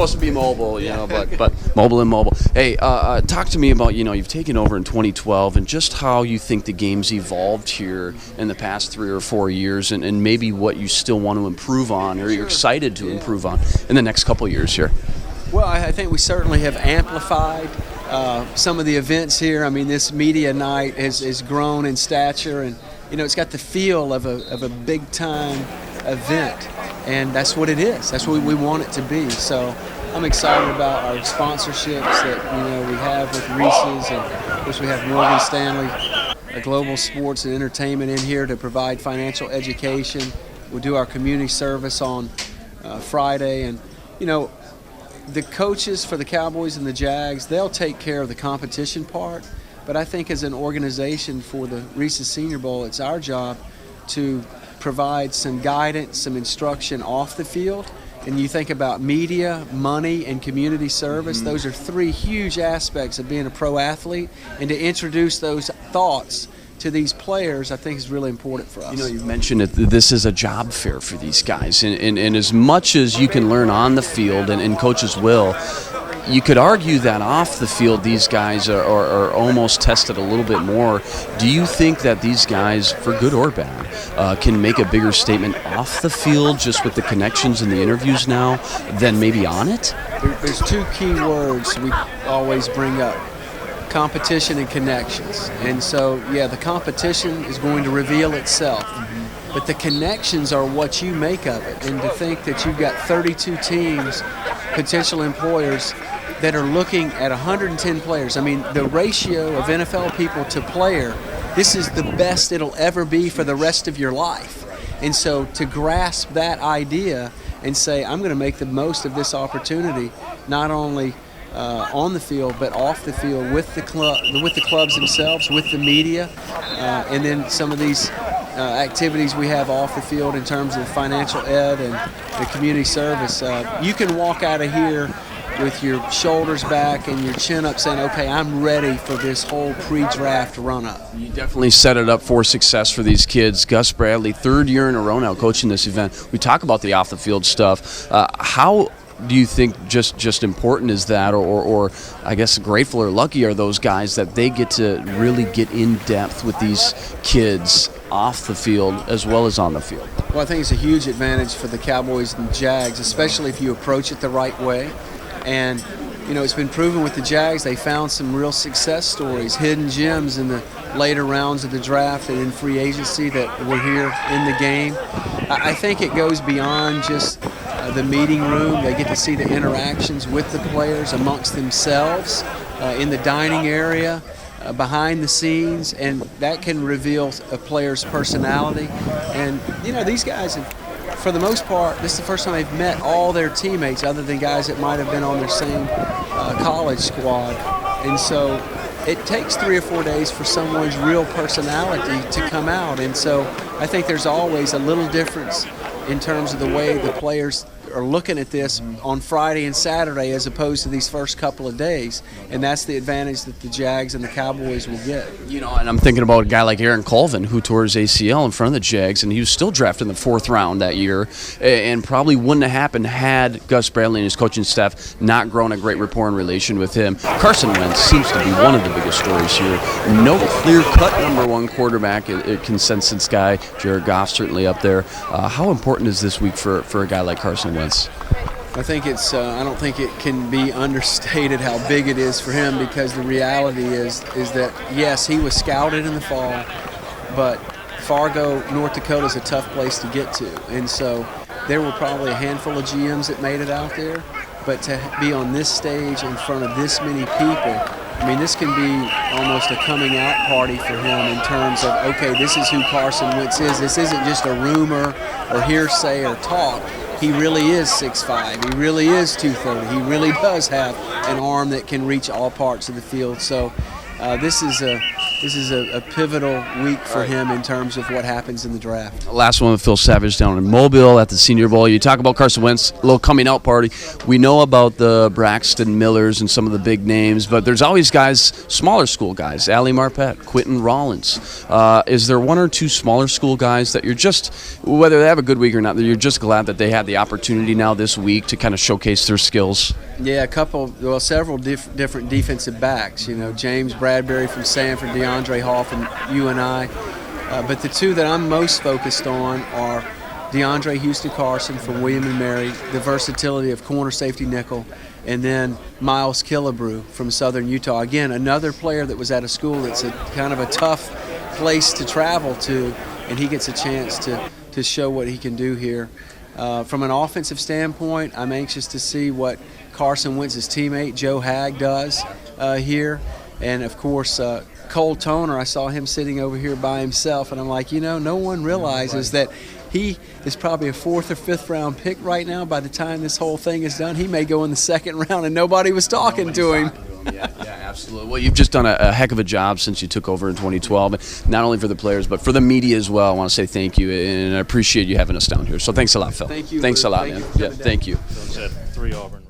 supposed to be mobile, but mobile and mobile. Hey, talk to me about, you've taken over in 2012 and just how you think the game's evolved here in the past 3 or 4 years and maybe what you still want to improve on or you're excited to improve on in the next couple of years here. Well, I think we certainly have amplified some of the events here. I mean, this media night has grown in stature, and it's got the feel of a big-time event, and that's what it is. That's what we want it to be. So I'm excited about our sponsorships that we have with Reese's, and of course we have Morgan Stanley, Global Sports and Entertainment in here to provide financial education. We'll do our community service on Friday, and the coaches for the Cowboys and the Jags, they'll take care of the competition part, but I think as an organization for the Reese's Senior Bowl, it's our job to provide some guidance, some instruction off the field. And you think about media, money, and community service, those are 3 huge aspects of being a pro athlete, and to introduce those thoughts to these players, I think is really important for us. You've mentioned that this is a job fair for these guys, and as much as you can learn on the field, and coaches will, you could argue that off the field these guys are almost tested a little bit more. Do you think that these guys, for good or bad, can make a bigger statement off the field just with the connections and the interviews now than maybe on it? There's 2 key words we always bring up: competition and connections. And so, the competition is going to reveal itself, but the connections are what you make of it. And to think that you've got 32 teams, potential employers, that are looking at 110 players. I mean, the ratio of NFL people to player, this is the best it'll ever be for the rest of your life. And so to grasp that idea and say, I'm going to make the most of this opportunity, not only on the field, but off the field with the clubs themselves, with the media, and then some of these activities we have off the field in terms of financial ed and the community service. You can walk out of here with your shoulders back and your chin up saying, okay, I'm ready for this whole pre-draft run-up. You definitely set it up for success for these kids. Gus Bradley, 3rd year in a row now coaching this event. We talk about the off-the-field stuff. How do you think just important is that, or I guess grateful or lucky are those guys that they get to really get in depth with these kids off the field as well as on the field? Well, I think it's a huge advantage for the Cowboys and Jags, especially if you approach it the right way. And it's been proven with the Jags. They found some real success stories, hidden gems in the later rounds of the draft and in free agency that were here in the game. I think it goes beyond just the meeting room. They get to see the interactions with the players amongst themselves, in the dining area, behind the scenes, and that can reveal a player's personality. And these guys have, for the most part, this is the first time they've met all their teammates other than guys that might have been on their same college squad. And so it takes 3 or 4 days for someone's real personality to come out. And so I think there's always a little difference in terms of the way the players are looking at this on Friday and Saturday as opposed to these first couple of days, and that's the advantage that the Jags and the Cowboys will get. And I'm thinking about a guy like Aaron Colvin who tore his ACL in front of the Jags, and he was still drafted in the 4th round that year, and probably wouldn't have happened had Gus Bradley and his coaching staff not grown a great rapport and relation with him. Carson Wentz seems to be one of the biggest stories here. No clear-cut number 1 quarterback, a consensus guy. Jared Goff certainly up there. How important is this week for a guy like Carson Wentz? I think it's. I don't think it can be understated how big it is for him, because the reality is that yes, he was scouted in the fall, but Fargo, North Dakota is a tough place to get to, and so there were probably a handful of GMs that made it out there, but to be on this stage in front of this many people, I mean, this can be almost a coming out party for him in terms of, okay, this is who Carson Wentz is. This isn't just a rumor or hearsay or talk. He really is 6'5". He really is 230. He really does have an arm that can reach all parts of the field. So this is this is a pivotal week for him in terms of what happens in the draft. Last one with Phil Savage down in Mobile at the Senior Bowl. You talk about Carson Wentz, a little coming out party. We know about the Braxton Millers and some of the big names, but there's always guys, smaller school guys, Ali Marpet, Quentin Rollins. Is there one or two smaller school guys that you're just, whether they have a good week or not, that you're just glad that they had the opportunity now this week to kind of showcase their skills? Yeah, several different defensive backs. You know, James Bradbury from Sanford, DeAndre Hall from UNI. But the two that I'm most focused on are DeAndre Houston Carson from William & Mary, the versatility of corner safety nickel, and then Miles Killebrew from Southern Utah. Again, another player that was at a school that's a kind of a tough place to travel to, and he gets a chance to show what he can do here. From an offensive standpoint, I'm anxious to see what Carson Wentz's teammate Joe Hagg does here. And, of course, Cole Toner, I saw him sitting over here by himself, and I'm like, no one realizes that he is probably a 4th or 5th round pick right now. By the time this whole thing is done, he may go in the 2nd round, and nobody was talking to him. Yeah, absolutely. Well, you've just done a heck of a job since you took over in 2012, not only for the players, but for the media as well. I want to say thank you, and I appreciate you having us down here. So thanks a lot, Phil. Thank you. Thanks a lot, man. Yeah, thank you. Phil said 3 Auburn.